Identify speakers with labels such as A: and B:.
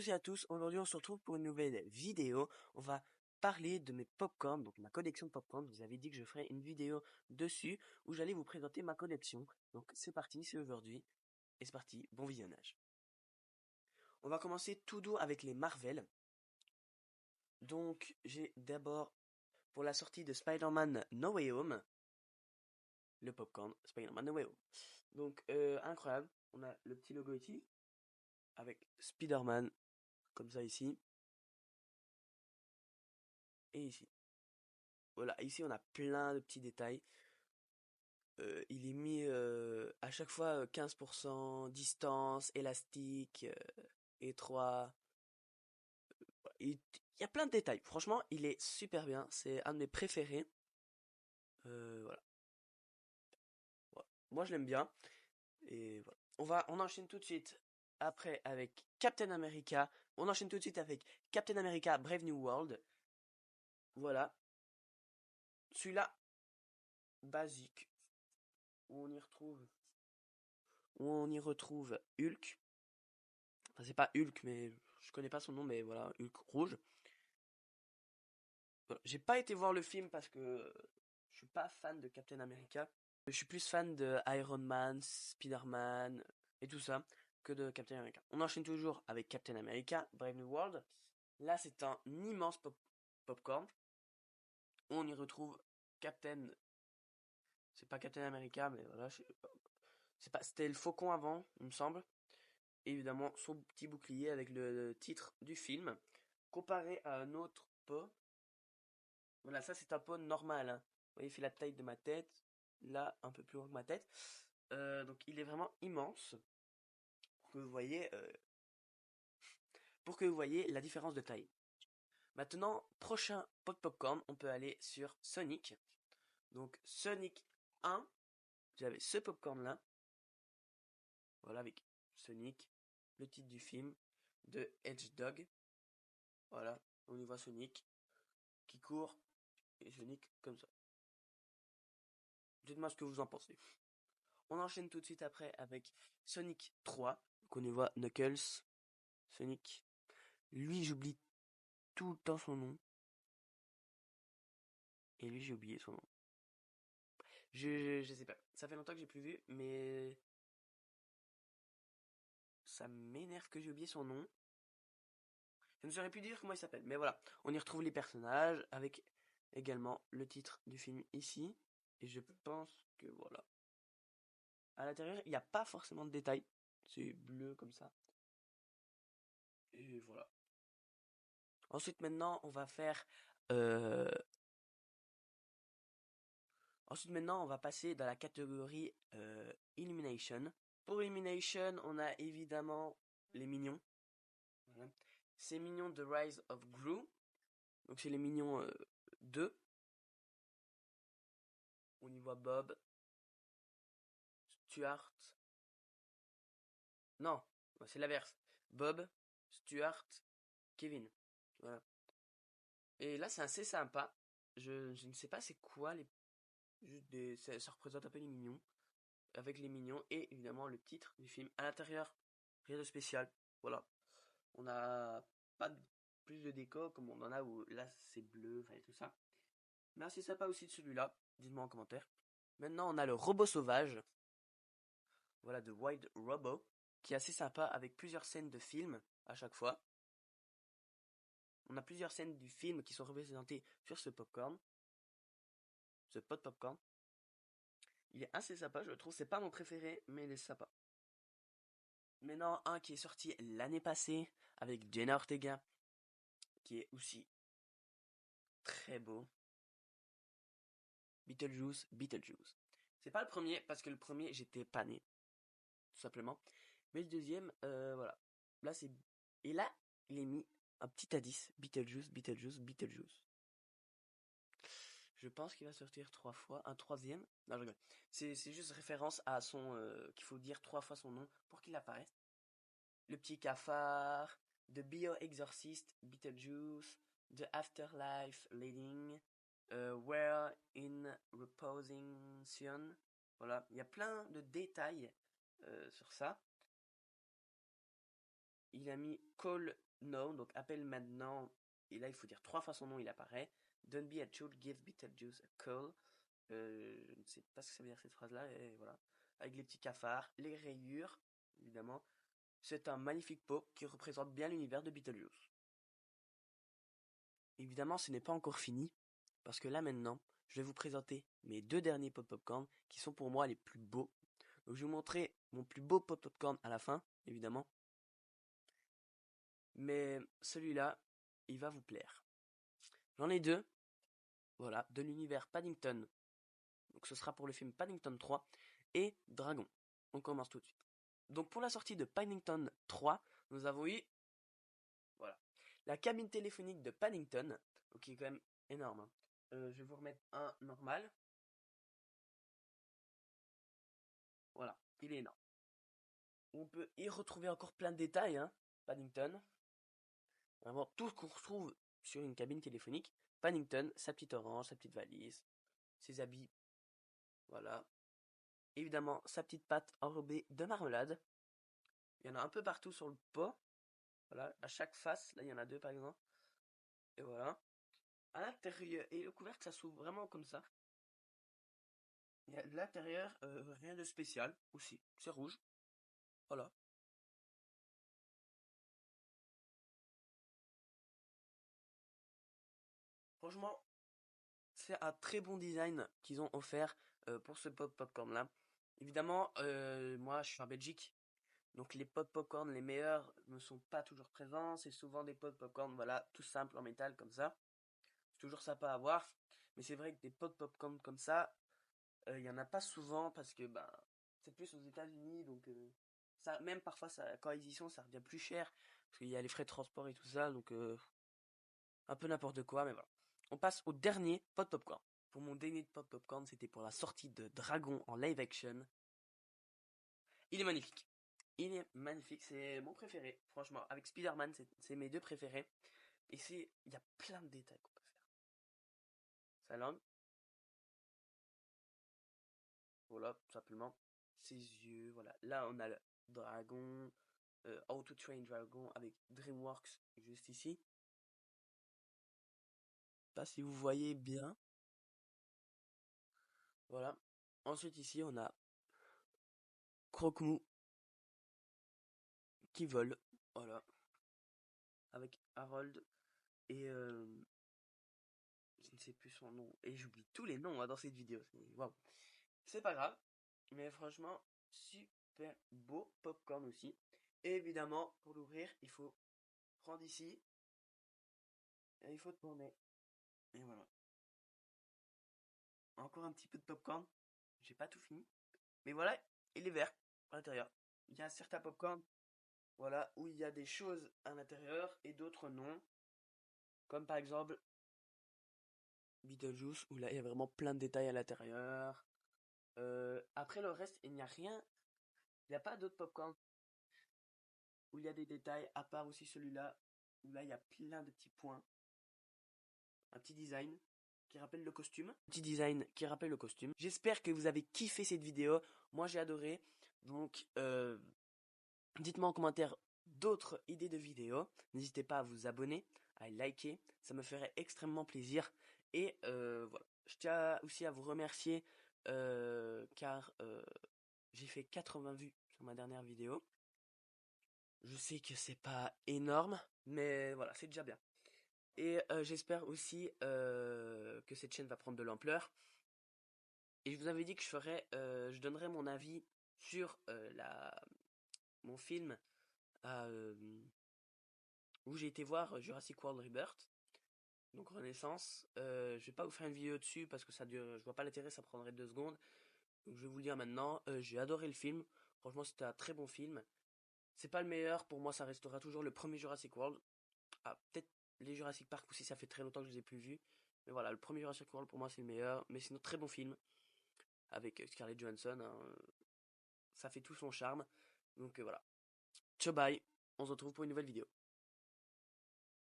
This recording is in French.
A: Bonjour à tous, aujourd'hui on se retrouve pour une nouvelle vidéo. On va parler de mes popcorn, donc ma collection de popcorn. Vous avez dit que je ferais une vidéo dessus où j'allais vous présenter ma collection. Donc c'est parti, c'est aujourd'hui. Et c'est parti, bon visionnage. On va commencer tout doux avec les Marvel. Donc j'ai d'abord pour la sortie de Spider-Man No Way Home, le popcorn Spider-Man No Way Home. Donc incroyable, on a le petit logo ici avec Spider-Man comme ça ici et ici. Voilà, ici on a plein de petits détails. Il est mis à chaque fois 15%, distance, élastique, étroit. Il y a plein de détails. Franchement, il est super bien. C'est un de mes préférés. Voilà. Voilà. Moi, je l'aime bien. Et voilà. On enchaîne tout de suite après avec Captain America. On enchaîne tout de suite avec Captain America Brave New World. Voilà. Celui-là, basique. Où on y retrouve Hulk. Enfin, c'est pas Hulk, mais je connais pas son nom, mais voilà, Hulk rouge. Voilà. J'ai pas été voir le film parce que je suis pas fan de Captain America. Je suis plus fan de Iron Man, Spider-Man et tout ça que de Captain America. On enchaîne toujours avec Captain America, Brave New World. Là, c'est un immense popcorn. On y retrouve Captain. C'est pas Captain America, mais voilà. C'est pas. C'était le Faucon avant, il me semble. Et évidemment, son petit bouclier avec le titre du film. Comparé à un autre pot. Voilà, ça c'est un pot normal, hein. Vous voyez, il fait la taille de ma tête. Là, un peu plus long que ma tête. Donc il est vraiment immense. Pour que vous voyez, la différence de taille. Maintenant, prochain pot de popcorn, on peut aller sur Sonic. Donc Sonic 1, j'avais ce popcorn là. Voilà, avec Sonic, le titre du film de Hedgehog. Voilà, on y voit Sonic qui court et Sonic comme ça. Dites-moi ce que vous en pensez. On enchaîne tout de suite après avec Sonic 3. Donc on y voit Knuckles, Sonic. Lui, j'oublie tout le temps son nom. Et lui, j'ai oublié son nom. Je sais pas. Ça fait longtemps que j'ai plus vu, mais ça m'énerve que j'ai oublié son nom. Je ne saurais plus dire comment il s'appelle. Mais voilà, on y retrouve les personnages avec également le titre du film ici. Et je pense que voilà. À l'intérieur, il n'y a pas forcément de détails. C'est bleu comme ça. Et voilà. Ensuite, maintenant, on va faire. euh, Ensuite, maintenant, on va passer dans la catégorie Illumination. Pour Illumination, on a évidemment les Minions. Voilà. C'est Minions The Rise of Gru. Donc, c'est les Minions 2. On y voit Bob, Stuart. Non, c'est l'inverse. Bob, Stuart, Kevin. Voilà. Et là, c'est assez sympa. Je ne sais pas c'est quoi les. Ça représente un peu les Minions. Avec les Minions et évidemment le titre du film. À l'intérieur, rien de spécial. Voilà. On n'a pas plus de déco comme on en a où là c'est bleu, enfin et tout ça. Mais assez sympa aussi de celui-là. Dites-moi en commentaire. Maintenant, on a le robot sauvage. Voilà, de Wild Robot. Qui est assez sympa avec plusieurs scènes de film à chaque fois. On a plusieurs scènes du film qui sont représentées sur ce popcorn. Ce pot de popcorn. Il est assez sympa, je le trouve. C'est pas mon préféré, mais il est sympa. Maintenant, un qui est sorti l'année passée avec Jenna Ortega. Qui est aussi très beau. Beetlejuice, Beetlejuice. C'est pas le premier, parce que le premier, j'étais pas né. Tout simplement. Mais le deuxième, voilà. Là, c'est. Et là, il est mis un petit indice. Beetlejuice, Beetlejuice, Beetlejuice. Je pense qu'il va sortir 3 fois. Un troisième. Non, je rigole. C'est juste référence à son. Qu'il faut dire 3 fois son nom pour qu'il apparaisse. Le petit cafard. The Bio-Exorcist, Beetlejuice. The Afterlife Leading. Where in Reposing Sion. Voilà. Il y a plein de détails sur ça. Il a mis Call now, donc appelle maintenant. Et là, il faut dire 3 fois son nom, il apparaît. Don't be a tool, give Beetlejuice a call. Je ne sais pas ce que ça veut dire cette phrase-là, et voilà. Avec les petits cafards, les rayures, évidemment. C'est un magnifique pot qui représente bien l'univers de Beetlejuice. Évidemment, ce n'est pas encore fini, parce que là maintenant, je vais vous présenter mes 2 derniers pots de popcorn, qui sont pour moi les plus beaux. Donc je vais vous montrer mon plus beau pot de popcorn à la fin, évidemment. Mais celui-là, il va vous plaire. J'en ai 2, voilà, de l'univers Paddington. Donc ce sera pour le film Paddington 3 et Dragon. On commence tout de suite. Donc pour la sortie de Paddington 3, nous avons eu, voilà, la cabine téléphonique de Paddington, qui est quand même énorme, hein. Je vais vous remettre un normal. Voilà, il est énorme. On peut y retrouver encore plein de détails, hein, Paddington. Vraiment tout ce qu'on retrouve sur une cabine téléphonique. Paddington, sa petite orange, sa petite valise, ses habits, voilà. Évidemment, sa petite patte enrobée de marmelade. Il y en a un peu partout sur le pot. Voilà, à chaque face, là il y en a 2 par exemple. Et voilà. À l'intérieur, et le couvercle ça s'ouvre vraiment comme ça. Et à l'intérieur, rien de spécial aussi. C'est rouge. Voilà. Franchement, c'est un très bon design qu'ils ont offert pour ce pot popcorn là. Évidemment, moi je suis en Belgique. Donc les pots de popcorn les meilleurs ne sont pas toujours présents. C'est souvent des pots de popcorn, voilà, tout simples en métal comme ça. C'est toujours sympa à voir. Mais c'est vrai que des pots de popcorn comme ça, il y en a pas souvent parce que bah c'est plus aux États-Unis, donc ça, même parfois ça, quand ils y sont, ça revient plus cher parce qu'il y a les frais de transport et tout ça, donc un peu n'importe quoi, mais voilà. On passe au dernier pot de popcorn. Pour mon dernier pot de popcorn, c'était pour la sortie de Dragon en live action. Il est magnifique. Il est magnifique, c'est mon préféré, franchement. Avec Spider-Man, c'est mes 2 préférés. Et il y a plein de détails qu'on peut faire. Sa langue, voilà, tout simplement. Ses yeux, voilà. Là, on a le dragon, How to Train Dragon avec DreamWorks juste ici. Pas si vous voyez bien. Voilà. Ensuite ici, on a Croque-Mou qui vole. Voilà. Avec Harold et je ne sais plus son nom. Et j'oublie tous les noms, hein, dans cette vidéo. Waouh. C'est pas grave. Mais franchement, super beau popcorn aussi. Et évidemment, pour l'ouvrir, il faut prendre ici. Et il faut tourner. Et voilà. Encore un petit peu de popcorn. J'ai pas tout fini. Mais voilà, il est vert à l'intérieur. Il y a certains popcorn, voilà, où il y a des choses à l'intérieur et d'autres non. Comme par exemple Beetlejuice, où là il y a vraiment plein de détails à l'intérieur. Après le reste, il n'y a rien. Il n'y a pas d'autres popcorn où il y a des détails, à part aussi celui-là, où là il y a plein de petits points. Un petit design qui rappelle le costume. Petit design qui rappelle le costume. J'espère que vous avez kiffé cette vidéo. Moi j'ai adoré. Donc dites-moi en commentaire d'autres idées de vidéos. N'hésitez pas à vous abonner, à liker. Ça me ferait extrêmement plaisir. Et voilà. Je tiens aussi à vous remercier car j'ai fait 80 vues sur ma dernière vidéo. Je sais que c'est pas énorme, mais voilà, c'est déjà bien. Et j'espère aussi que cette chaîne va prendre de l'ampleur. Et je vous avais dit que je donnerais mon avis sur mon film où j'ai été voir Jurassic World Rebirth, donc Renaissance. Je vais pas vous faire une vidéo dessus parce que ça dure, je vois pas l'intérêt, ça prendrait 2 secondes. Donc je vais vous le dire maintenant, j'ai adoré le film. Franchement, c'était un très bon film. C'est pas le meilleur, pour moi ça restera toujours le premier Jurassic World. Ah, peut-être les Jurassic Park aussi, ça fait très longtemps que je les ai plus vus. Mais voilà, le premier Jurassic World pour moi c'est le meilleur. Mais sinon, très bon film. Avec Scarlett Johansson, hein, ça fait tout son charme. Donc voilà. Ciao bye, on se retrouve pour une nouvelle vidéo.